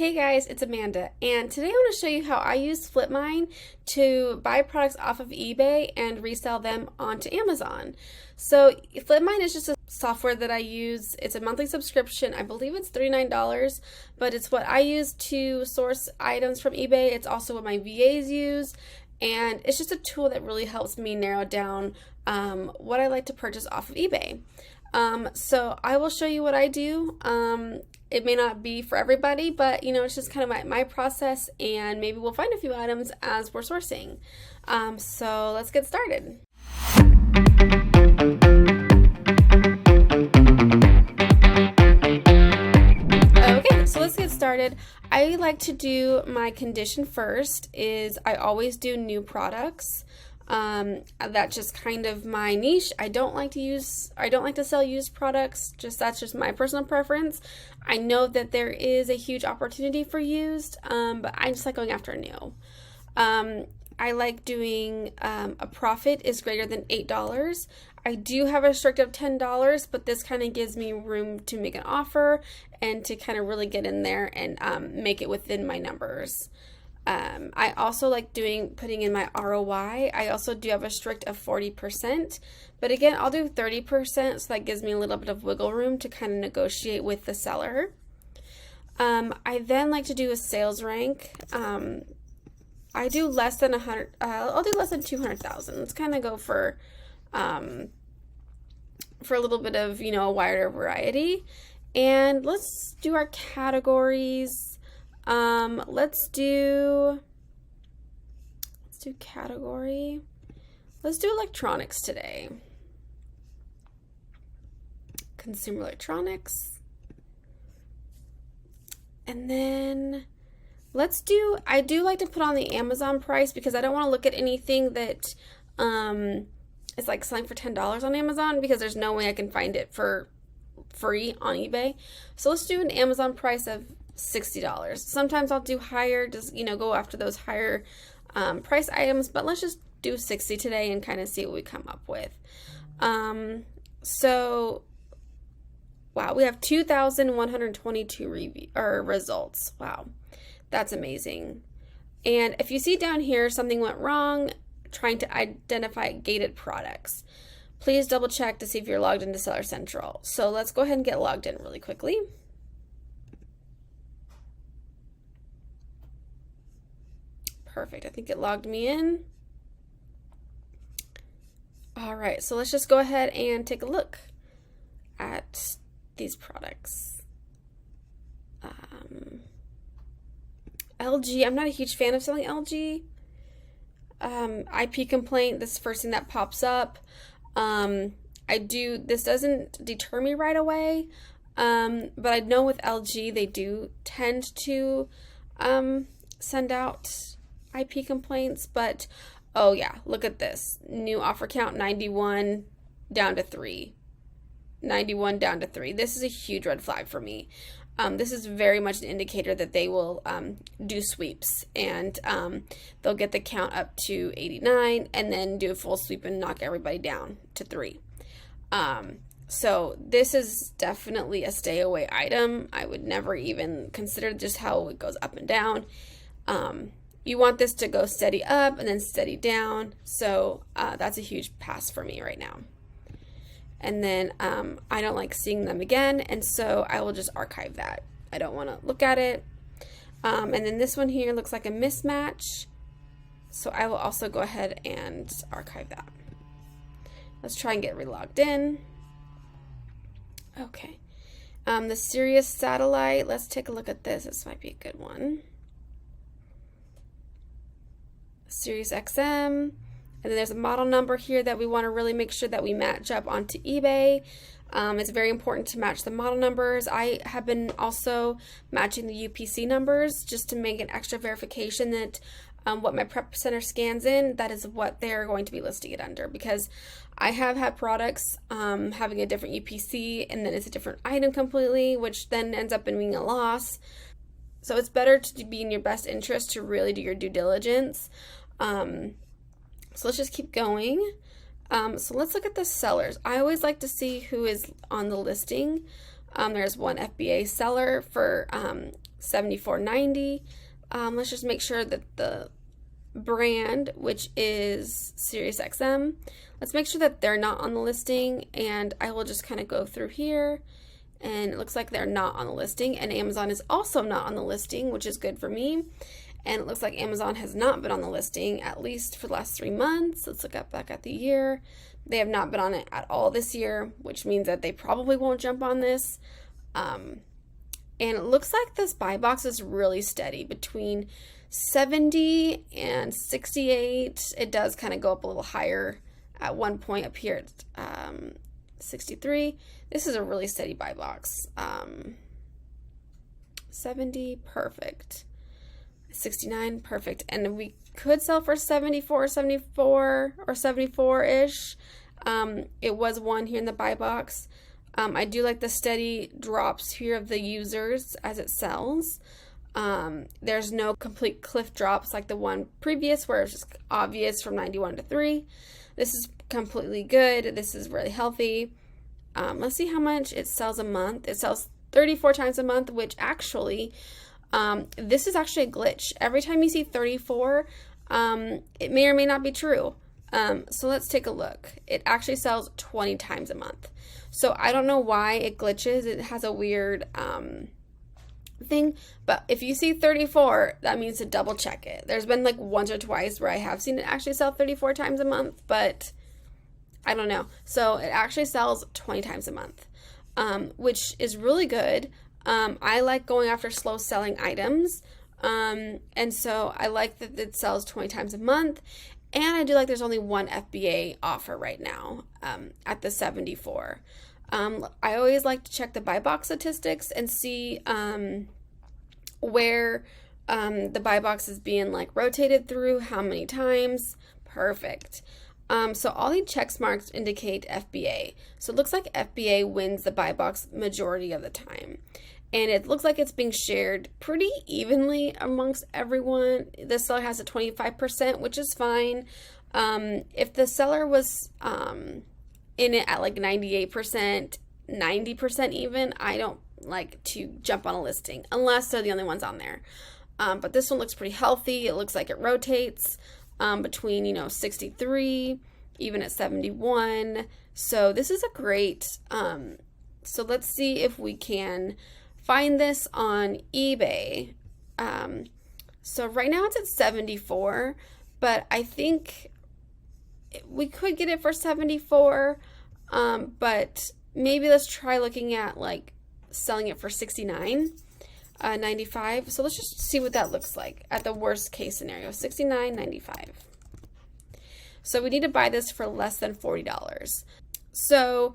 Hey guys, it's Amanda, and today I want to show you how I use Flipmine to buy products off of eBay and resell them onto Amazon. So Flipmine is just a software that I use. It's a monthly subscription. I believe it's $39, but it's what I use to source items from eBay. It's also what my VAs use, and it's just a tool that really helps me narrow down what I like to purchase off of eBay. So I will show you what I do. It may not be for everybody, but it's just kind of my process, and maybe we'll find a few items as we're sourcing. So let's get started. Okay, so let's get started. I like to do my condition first. I always do new products. That's just kind of my niche. I don't like to sell used products. That's just my personal preference. I know that there is a huge opportunity for used, but I just like going after new. I like doing a profit is greater than $8. I do have a restrictive $10, but this kind of gives me room to make an offer and to kind of really get in there and make it within my numbers. I also like putting in my ROI. I also do have a strict of 40%, but again, I'll do 30%, so that gives me a little bit of wiggle room to kind of negotiate with the seller. I then like to do a sales rank. I do less than 100. I'll do less than 200,000. Let's kind of go for a little bit of a wider variety, and let's do our categories. Let's do category. Let's do electronics today. Consumer electronics. And then I do like to put on the Amazon price because I don't want to look at anything that is like selling for $10 on Amazon, because there's no way I can find it for free on eBay. So let's do an Amazon price of $60. Sometimes I'll do higher, just go after those higher price items, but let's just do 60 today and kind of see what we come up with. So wow, we have 2,122 results. Wow, that's amazing. And if you see down here something went wrong trying to identify gated products, please double check to see if you're logged into Seller Central. So let's go ahead and get logged in really quickly. Perfect. I think it logged me in. All right, so let's just go ahead and take a look at these products. LG, I'm not a huge fan of selling LG. IP complaint, this is the first thing that pops up. This doesn't deter me right away, but I know with LG, they do tend to send out IP complaints, but oh yeah, look at this. New offer count 91 down to 3. 91 down to 3. This is a huge red flag for me. This is very much an indicator that they will do sweeps, and they'll get the count up to 89 and then do a full sweep and knock everybody down to 3. So this is definitely a stay away item. I would never even consider just how it goes up and down. You want this to go steady up and then steady down. So that's a huge pass for me right now. And then I don't like seeing them again, and so I will just archive that. I don't want to look at it. And then this one here looks like a mismatch, so I will also go ahead and archive that. Let's try and get relogged in. Okay. The Sirius satellite, let's take a look at this. This might be a good one. Sirius XM, and then there's a model number here that we want to really make sure that we match up onto eBay. It's very important to match the model numbers. I have been also matching the UPC numbers just to make an extra verification that what my prep center scans in, that is what they're going to be listing it under, because I have had products having a different UPC and then it's a different item completely, which then ends up in being a loss. So it's better to be in your best interest to really do your due diligence. So let's just keep going. So let's look at the sellers. I always like to see who is on the listing. There's one FBA seller for $74.90. Let's just make sure that the brand, which is SiriusXM, let's make sure that they're not on the listing, and I will just kind of go through here, and it looks like they're not on the listing, and Amazon is also not on the listing, which is good for me. And it looks like Amazon has not been on the listing, at least for the last 3 months. Let's look back at the year. They have not been on it at all this year, which means that they probably won't jump on this. And it looks like this buy box is really steady between 70 and 68. It does kind of go up a little higher at one point up here at 63. This is a really steady buy box. 70, perfect. 69, perfect. And we could sell for 74 or 74-ish. It was one here in the buy box. I do like the steady drops here of the users as it sells. There's no complete cliff drops like the one previous where it's just obvious from 91 to 3. This is completely good. This is really healthy. Let's see how much it sells a month. It sells 34 times a month, which actually, this is actually a glitch. Every time you see 34, it may or may not be true. So let's take a look. It actually sells 20 times a month. So I don't know why it glitches. It has a weird thing, but if you see 34, that means to double check it. There's been like once or twice where I have seen it actually sell 34 times a month, but I don't know. So it actually sells 20 times a month, which is really good. I like going after slow selling items. And so I like that it sells 20 times a month. And I do like there's only one FBA offer right now, at the 74. I always like to check the buy box statistics and see, where, the buy box is being like rotated through, how many times. Perfect. So all these check marks indicate FBA. So it looks like FBA wins the buy box majority of the time. And it looks like it's being shared pretty evenly amongst everyone. The seller has a 25%, which is fine. If the seller was in it at like 98%, 90% even, I don't like to jump on a listing unless they're the only ones on there. But this one looks pretty healthy. It looks like it rotates between, 63, even at 71. So this is a great, so let's see if we can find this on eBay. So right now it's at 74, but I think we could get it for 74, but maybe let's try looking at like selling it for 69.95. So let's just see what that looks like at the worst case scenario, 69.95. So we need to buy this for less than $40. So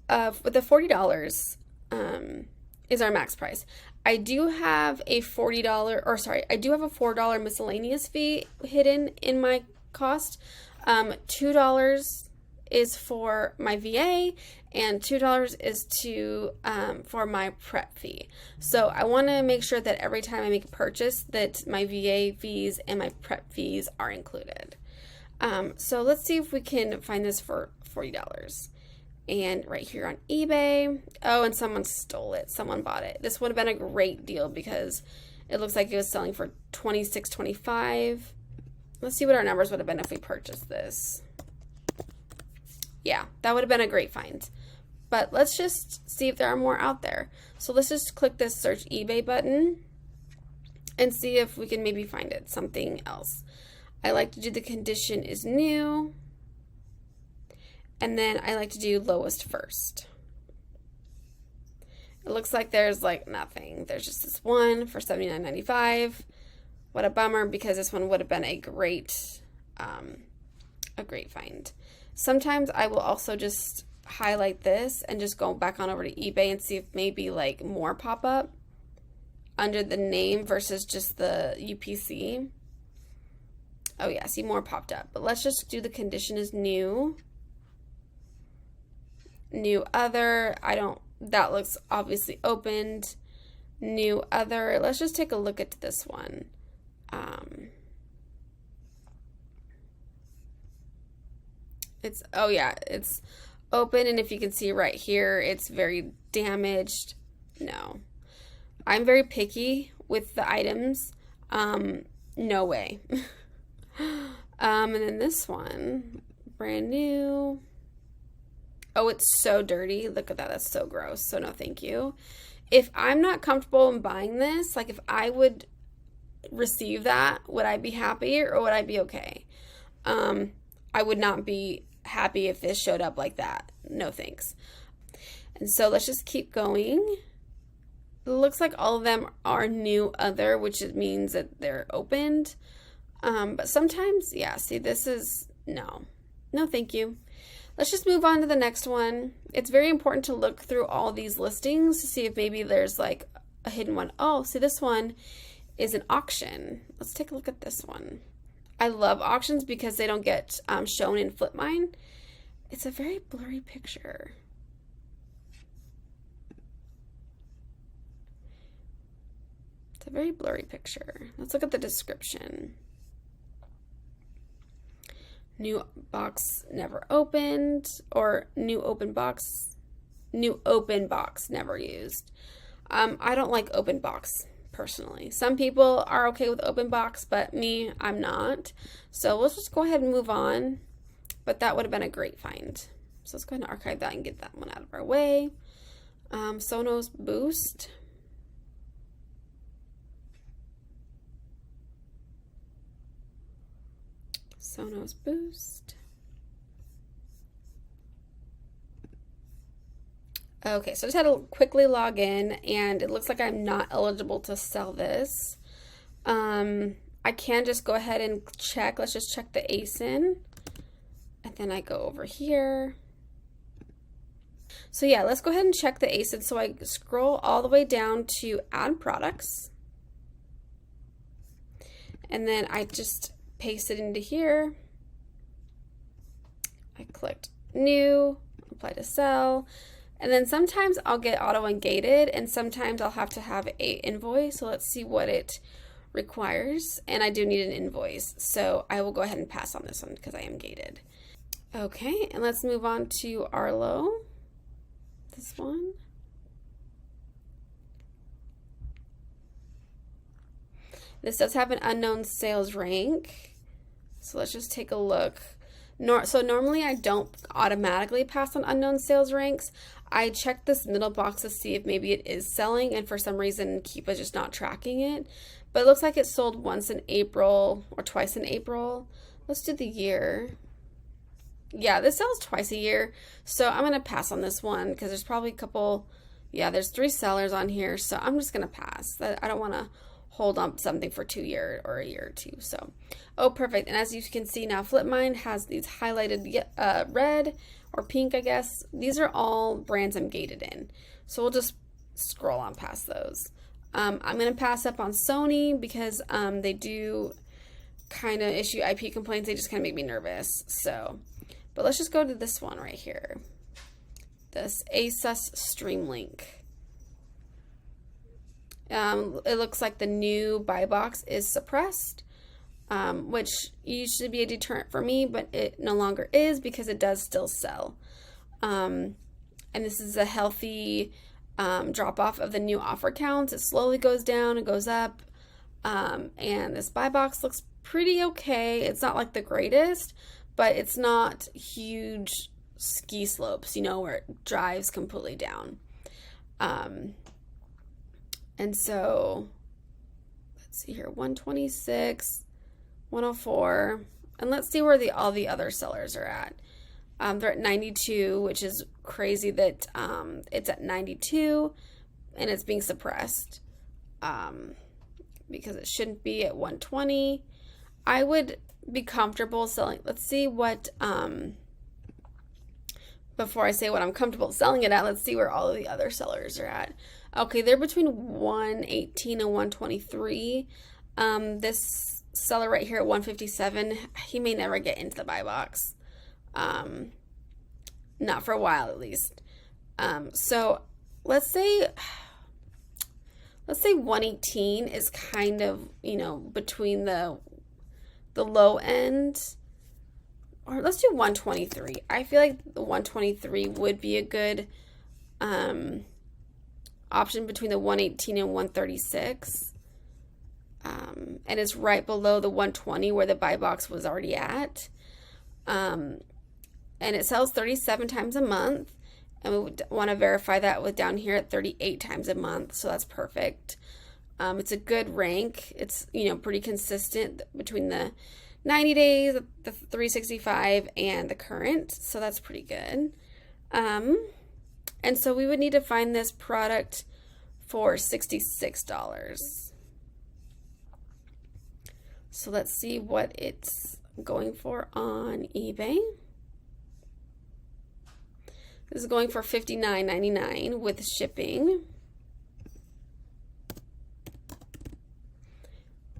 with the $40 is our max price. I do have a $4 miscellaneous fee hidden in my cost. $2 is for my VA and $2 is for my prep fee. So I want to make sure that every time I make a purchase that my VA fees and my prep fees are included. So let's see if we can find this for $40. And right here on eBay. Oh, and someone stole it. Someone bought it. This would have been a great deal because it looks like it was selling for $26.25. Let's see what our numbers would have been if we purchased this. Yeah, that would have been a great find. But let's just see if there are more out there. So let's just click this search eBay button and see if we can maybe find it. Something else. I like to do the condition is new. And then I like to do lowest first. It looks like there's like nothing. There's just this one for $79.95. What a bummer, because this one would have been a great find. Sometimes I will also just highlight this and just go back on over to eBay and see if maybe like more pop up under the name versus just the UPC. Oh yeah, see, more popped up. But let's just do the condition is new. New other, that looks obviously opened. New other, let's just take a look at this one. It's open, and if you can see right here, it's very damaged. No. I'm very picky with the items. No way. And then this one, brand new. Oh, it's so dirty. Look at that. That's so gross. So no, thank you. If I'm not comfortable in buying this, like if I would receive that, would I be happy or would I be okay? I would not be happy if this showed up like that. No thanks. And so let's just keep going. It looks like all of them are new other, which means that they're opened. But sometimes, yeah, see, this is, no thank you. Let's just move on to the next one. It's very important to look through all these listings to see if maybe there's like a hidden one. Oh, see, this one is an auction. Let's take a look at this one. I love auctions because they don't get shown in Flipmine. It's a very blurry picture. It's a very blurry picture. Let's look at the description. New box never opened, or new open box never used. I don't like open box personally. Some people are okay with open box, but me, I'm not. So let's just go ahead and move on. But that would have been a great find. So let's go ahead and archive that and get that one out of our way. Sonos Boost. Sonos Boost. Okay, so I just had to quickly log in, and it looks like I'm not eligible to sell this. I can just go ahead and check. Let's just check the ASIN. And then I go over here. So yeah, let's go ahead and check the ASIN. So I scroll all the way down to add products. And then I just paste it into here. I clicked new, apply to sell. And then sometimes I'll get auto ungated, and sometimes I'll have to have a invoice. So let's see what it requires. And I do need an invoice. So I will go ahead and pass on this one because I am gated. Okay, and let's move on to Arlo. This one. This does have an unknown sales rank. So let's just take a look. So normally I don't automatically pass on unknown sales ranks. I check this middle box to see if maybe it is selling, and for some reason Keepa's just not tracking it. But it looks like it sold once in April or twice in April. Let's do the year. Yeah, this sells twice a year. So I'm going to pass on this one because there's probably a couple, yeah, there's 3 sellers on here. So I'm just going to pass. I don't want to hold on something for 2 years or a year or two. So, oh, perfect. And as you can see now, Flipmine has these highlighted red or pink, I guess. These are all brands I'm gated in. So we'll just scroll on past those. I'm going to pass up on Sony because they do kind of issue IP complaints. They just kind of make me nervous. So, but let's just go to this one right here. This Asus Streamlink. It looks like the new buy box is suppressed, which used to be a deterrent for me, but it no longer is because it does still sell. And this is a healthy drop off of the new offer counts. It slowly goes down and goes up. And this buy box looks pretty okay. It's not like the greatest, but it's not huge ski slopes, you know, where it drives completely down. And so, let's see here, 126, 104, and let's see where all the other sellers are at. They're at 92, which is crazy that it's at 92 and it's being suppressed because it shouldn't be at 120. I would be comfortable selling. Let's see what, before I say what I'm comfortable selling it at, let's see where all of the other sellers are at. Okay, they're between 118 and 123. This seller right here at 157, he may never get into the buy box. Not for a while at least. So let's say 118 is kind of, you know, between the low end. Or let's do 123. I feel like the 123 would be a good option between the 118 and 136. and it's right below the 120 where the buy box was already at. And it sells 37 times a month, and we would want to verify that with down here at 38 times a month, so that's perfect. It's a good rank. It's, you know, pretty consistent between the 90 days, the 365, and the current, so that's pretty good. And so we would need to find this product for $66. So let's see what it's going for on eBay. This is going for $59.99 with shipping.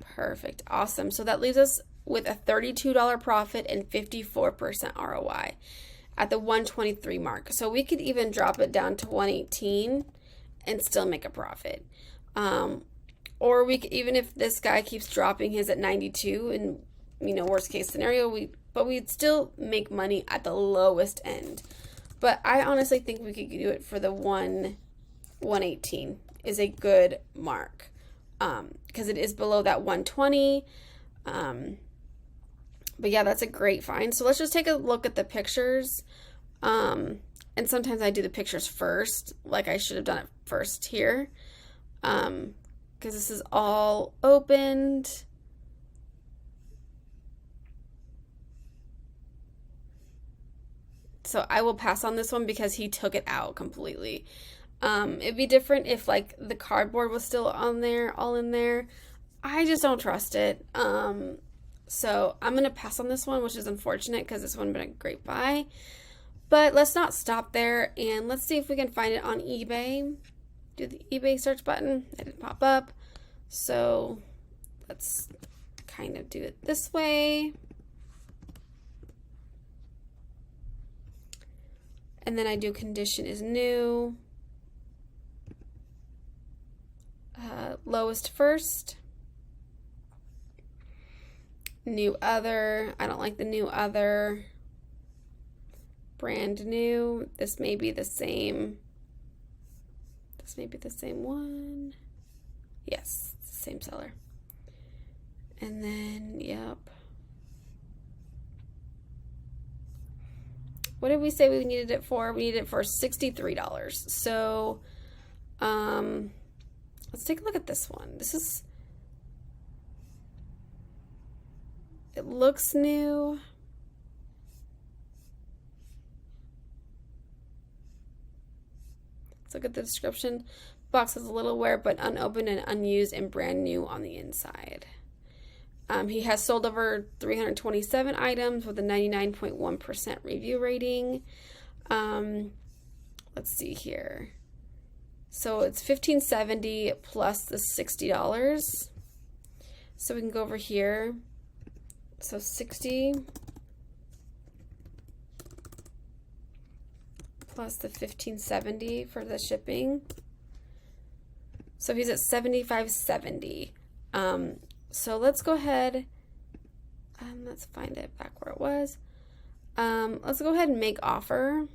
Perfect. Awesome. So that leaves us with a $32 profit and 54% ROI at the 123 mark. So we could even drop it down to 118 and still make a profit. Or we could, even if this guy keeps dropping his at 92, and, you know, worst case scenario, we'd still make money at the lowest end. But I honestly think we could do it for the 118 is a good mark, because it is below that 120. But yeah, that's a great find. So let's just take a look at the pictures. And sometimes I do the pictures first, like I should have done it first here, because this is all opened. So I will pass on this one because he took it out completely. It'd be different if like the cardboard was still on there, all in there. I just don't trust it. So I'm going to pass on this one, which is unfortunate because this one would have been a great buy. But let's not stop there, and let's see if we can find it on eBay. Do the eBay search button. It didn't pop up. So let's kind of do it this way. And then I do condition is new. Lowest first. New other. I don't like the new other. Brand new. This may be the same. This may be the same one. Yes, it's the same seller. And then, yep. What did we say we needed it for? We needed it for $63. So, let's take a look at this one. This is, it looks new. Let's look at the description. Box is a little wear, but unopened and unused and brand new on the inside. He has sold over 327 items with a 99.1% review rating. Let's see here. So it's $15.70 plus the $60. So we can go over here. So 60 plus the $15.70 for the shipping. So he's at $75.70. So let's go ahead and let's find it back where it was. Let's go ahead and make offer.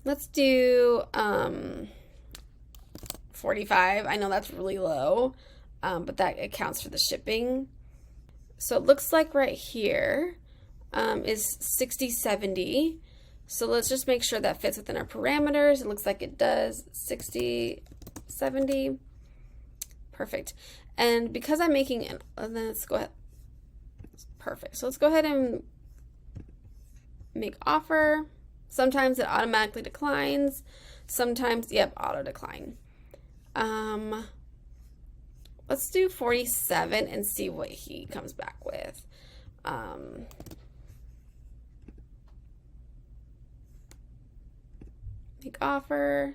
Let's do 45. I know that's really low, but that accounts for the shipping. So it looks like right here is $60.70. So let's just make sure that fits within our parameters. It looks like it does. $60.70. Perfect. And because I'm making it, let's go ahead. Perfect. So let's go ahead and make offer. Sometimes it automatically declines. Sometimes, yep, auto decline. Let's do 47 and see what he comes back with. Make offer.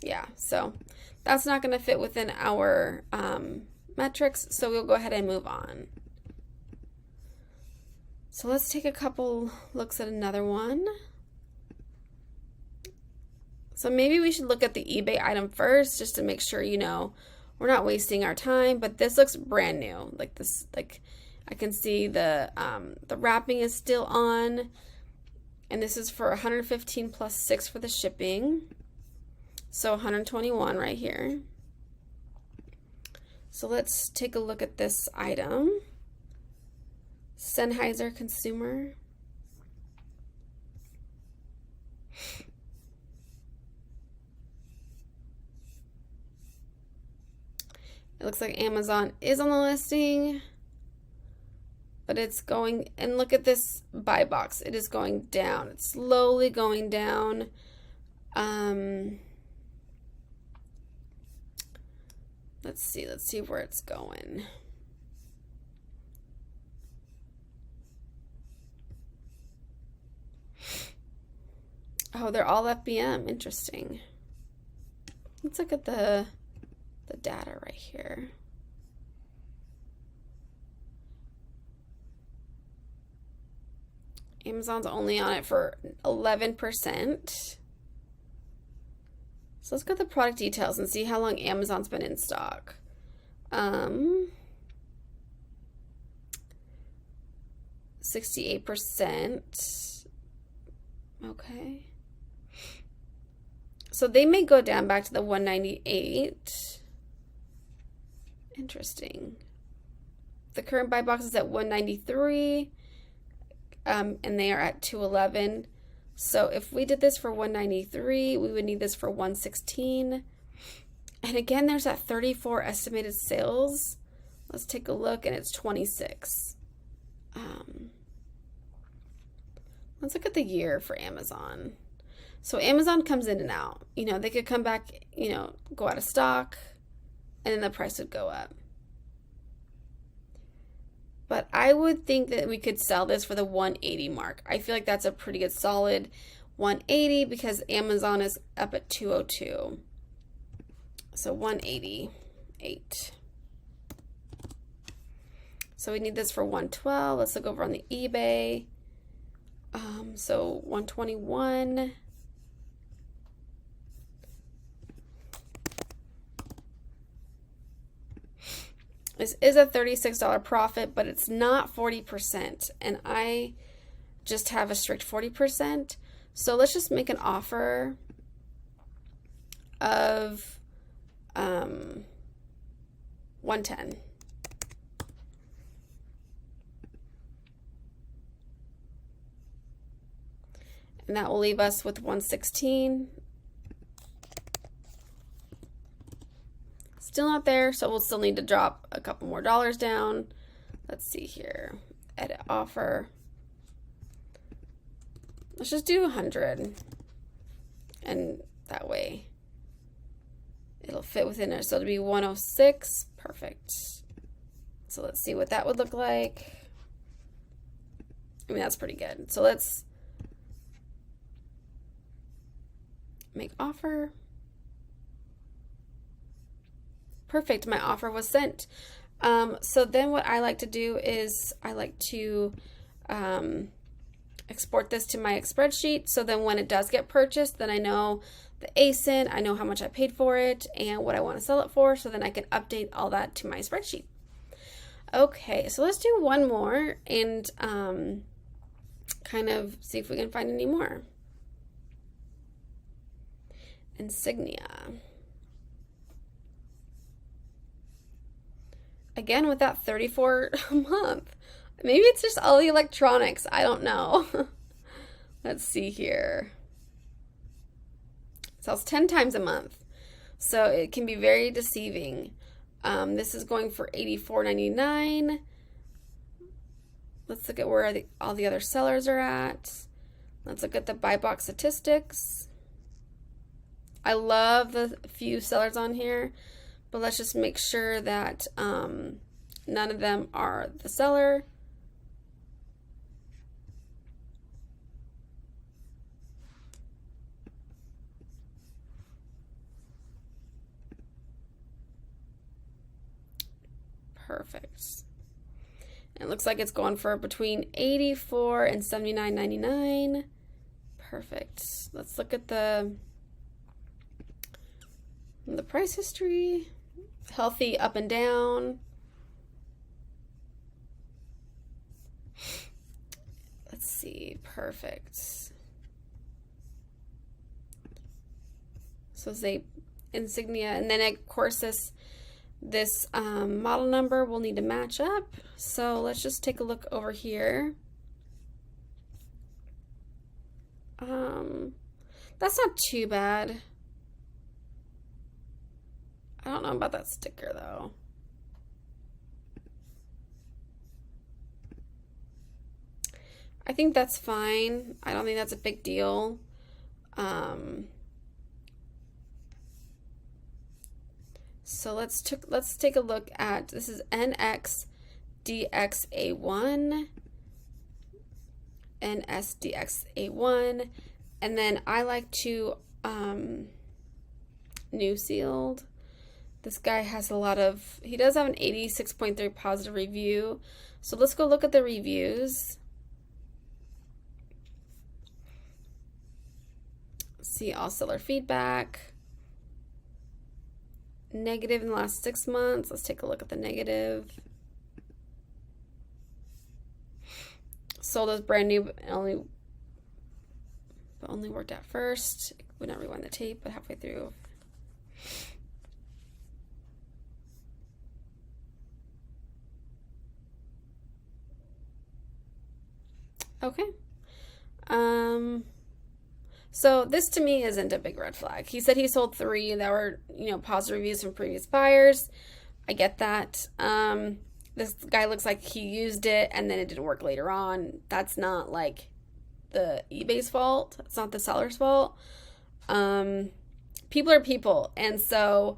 Yeah, so that's not going to fit within our metrics, so we'll go ahead and move on. So let's take a couple looks at another one. So maybe we should look at the eBay item first just to make sure, you know, we're not wasting our time, but this looks brand new. Like this, like I can see the wrapping is still on, and this is for $115 plus $6 for the shipping. So 121 right here. So let's take a look at this item. Sennheiser Consumer. It looks like Amazon is on the listing, but it's going, and look at this buy box. It is going down. It's slowly going down. Let's see where it's going. Oh, they're all FBM. Interesting. Let's look at the data right here. Amazon's only on it for 11%. So let's go to the product details and see how long Amazon's been in stock. 68%. Okay. So they may go down back to the 198. Interesting. The current buy box is at 193, and they are at 211. So if we did this for 193, we would need this for 116. And again, there's that 34 estimated sales. Let's take a look, and it's 26. Let's look at the year for Amazon. So Amazon comes in and out. You know, they could come back, you know, go out of stock, and then the price would go up. But I would think that we could sell this for the 180 mark. I feel like that's a pretty good solid 180 because Amazon is up at 202. So 188. So we need this for 112. Let's look over on the eBay. So 121. This is a $36 profit, but it's not 40%, and I just have a strict 40%. So let's just make an offer of 110. And that will leave us with 116. Still not there, so we'll still need to drop a couple more dollars down. Let's see here. Edit offer. Let's just do 100. And that way it'll fit within it. So it'll be 106. Perfect. So let's see what that would look like. I mean, that's pretty good. So let's make offer. Perfect, my offer was sent. So then what I like to do is I like to export this to my spreadsheet. So then when it does get purchased, then I know the ASIN, I know how much I paid for it and what I want to sell it for. So then I can update all that to my spreadsheet. Okay, so let's do one more and kind of see if we can find any more. Insignia. Again, with that 34 a month. Maybe it's just all the electronics. I don't know. Let's see here. It sells 10 times a month. So it can be very deceiving. This is going for $84.99. Let's look at where all the other sellers are at. Let's look at the buy box statistics. I love the few sellers on here. But let's just make sure that none of them are the seller. Perfect. And it looks like it's going for between $84 and $79.99. Perfect. Let's look at the price history. Healthy up and down. Let's see. Perfect. So it's a insignia, and then of course this model number will need to match up. So let's just take a look over here. That's not too bad. I don't know about that sticker though. I think that's fine. I don't think that's a big deal. So let's take a look at, this is NXDXA1, NSDXA1, and then I like to new sealed. This guy has a lot of, he does have an 86.3 positive review. So let's go look at the reviews. See all seller feedback. Negative in the last 6 months. Let's take a look at the negative. Sold as brand new, but only worked at first. Would not rewind the tape, but halfway through. Okay. So this to me isn't a big red flag. He said he sold 3 that were, positive reviews from previous buyers. I get that. This guy looks like he used it and then it didn't work later on. That's not like the eBay's fault. It's not the seller's fault. People are people. And so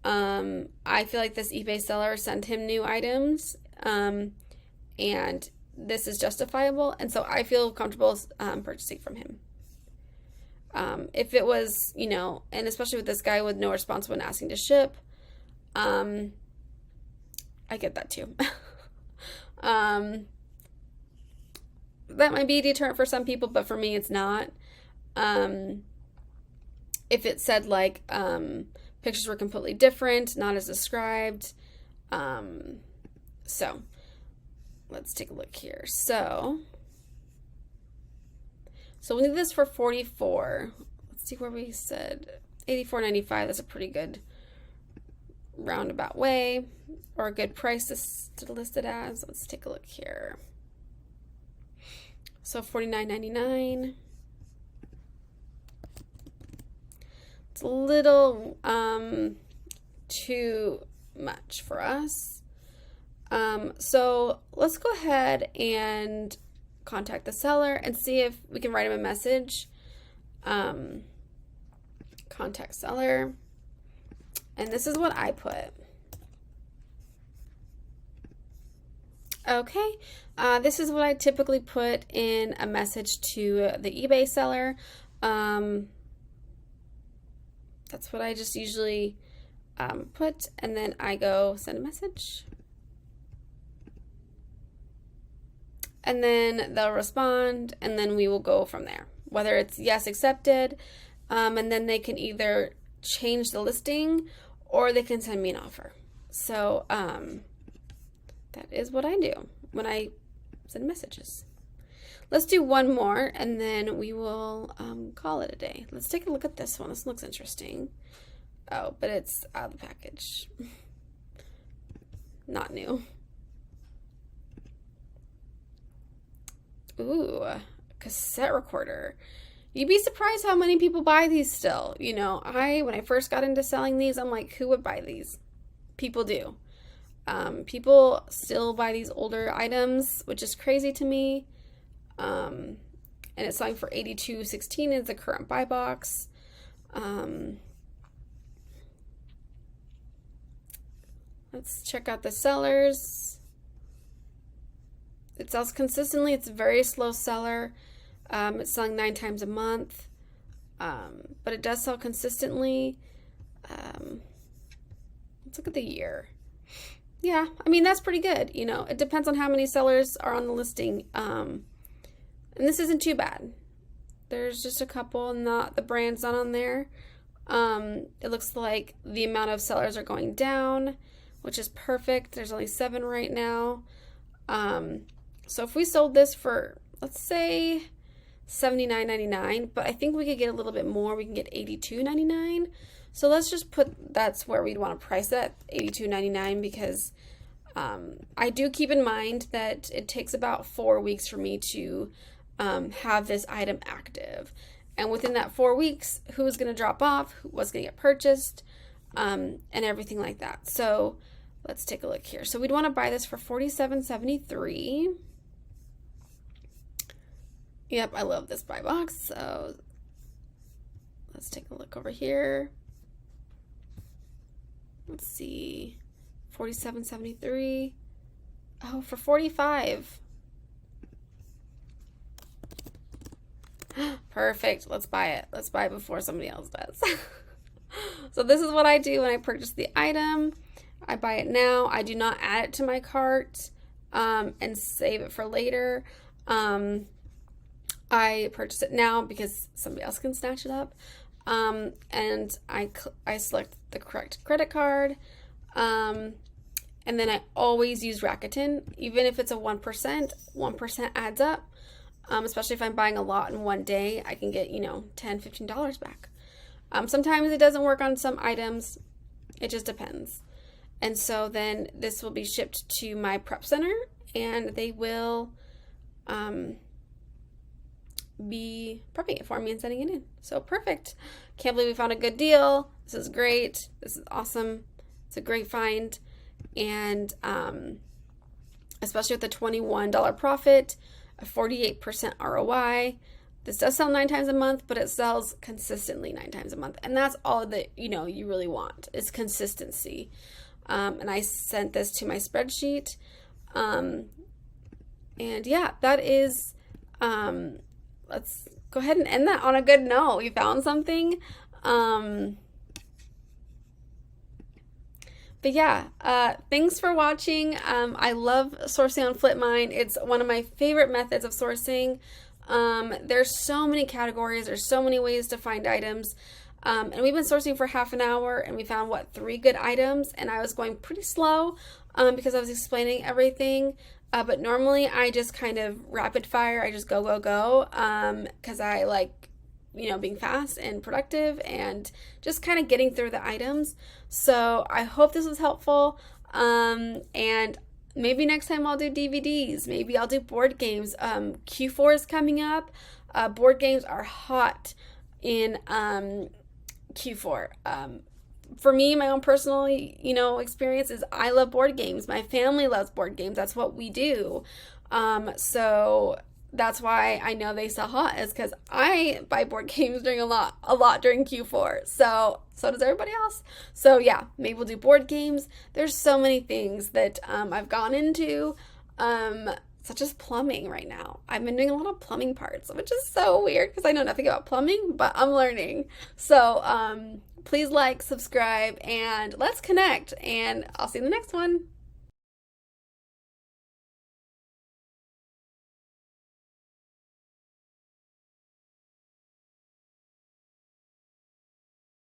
I feel like this eBay seller sent him new items and this is justifiable. And so I feel comfortable purchasing from him. If it was, and especially with this guy with no response when asking to ship, I get that too. That might be a deterrent for some people, but for me, it's not. If it said like, pictures were completely different, not as described. So let's take a look here. So we did this for 44. Let's see where we said 84.95. That's a pretty good roundabout way, or a good price to list it as. Let's take a look here. So $49.99. It's a little too much for us. So let's go ahead and contact the seller and see if we can write him a message. Contact seller. And this is what I put. Okay, this is what I typically put in a message to the eBay seller. That's what I just usually put, and then I go send a message. And then they'll respond, and then we will go from there. Whether it's yes, accepted, and then they can either change the listing or they can send me an offer. So that is what I do when I send messages. Let's do one more, and then we will call it a day. Let's take a look at this one. This looks interesting. Oh, but it's out of the package. Not new. Ooh, a cassette recorder. You'd be surprised how many people buy these still. When I first got into selling these, I'm like, who would buy these? People do. People still buy these older items, which is crazy to me. And it's selling for $82.16 is the current buy box. Let's check out the sellers. It sells consistently. It's a very slow seller. It's selling 9 times a month, but it does sell consistently. Let's look at the year. Yeah, I mean, that's pretty good. It depends on how many sellers are on the listing. And this isn't too bad. There's just a couple, the brand's not on there. It looks like the amount of sellers are going down, which is perfect. There's only 7 right now. So if we sold this for, let's say, $79.99, but I think we could get a little bit more. We can get $82.99. So let's just put, that's where we'd want to price it, $82.99, because I do keep in mind that it takes about 4 weeks for me to have this item active. And within that 4 weeks, who's going to drop off, what's going to get purchased, and everything like that. So let's take a look here. So we'd want to buy this for $47.73. Yep, I love this buy box. So let's take a look over here. Let's see, $47.73. Oh, for $45. Perfect. Let's buy it. Let's buy it before somebody else does. So this is what I do when I purchase the item. I buy it now. I do not add it to my cart and save it for later. I purchase it now because somebody else can snatch it up. And I select the correct credit card. And then I always use Rakuten. Even if it's a 1%, 1% adds up. Especially if I'm buying a lot in one day, I can get, $10, $15 back. Sometimes it doesn't work on some items. It just depends. And so then this will be shipped to my prep center, and they will be prepping it for me and sending it in. So perfect. Can't believe we found a good deal. This is great. This is awesome. It's a great find. And especially with the $21 profit, a 48% ROI. This does sell 9 times a month, but it sells consistently 9 times a month. And that's all that, you really want is consistency. And I sent this to my spreadsheet. And yeah, that is, let's go ahead and end that on a good note. We found something. But yeah, thanks for watching. I love sourcing on Flipmine. It's one of my favorite methods of sourcing. There's so many categories. There's so many ways to find items. And we've been sourcing for half an hour, and we found, 3 good items. And I was going pretty slow because I was explaining everything. But normally I just kind of rapid fire. I just go, because I like, being fast and productive and just kind of getting through the items. So I hope this was helpful. And maybe next time I'll do DVDs. Maybe I'll do board games. Q4 is coming up. Board games are hot in Q4. For me, my own personal, experience is I love board games. My family loves board games. That's what we do. So that's why I know they sell hot, is because I buy board games a lot during Q4. So does everybody else. So yeah, maybe we'll do board games. There's so many things that I've gone into, such as plumbing right now. I've been doing a lot of plumbing parts, which is so weird because I know nothing about plumbing, but I'm learning. So please like, subscribe, and let's connect. And I'll see you in the next one.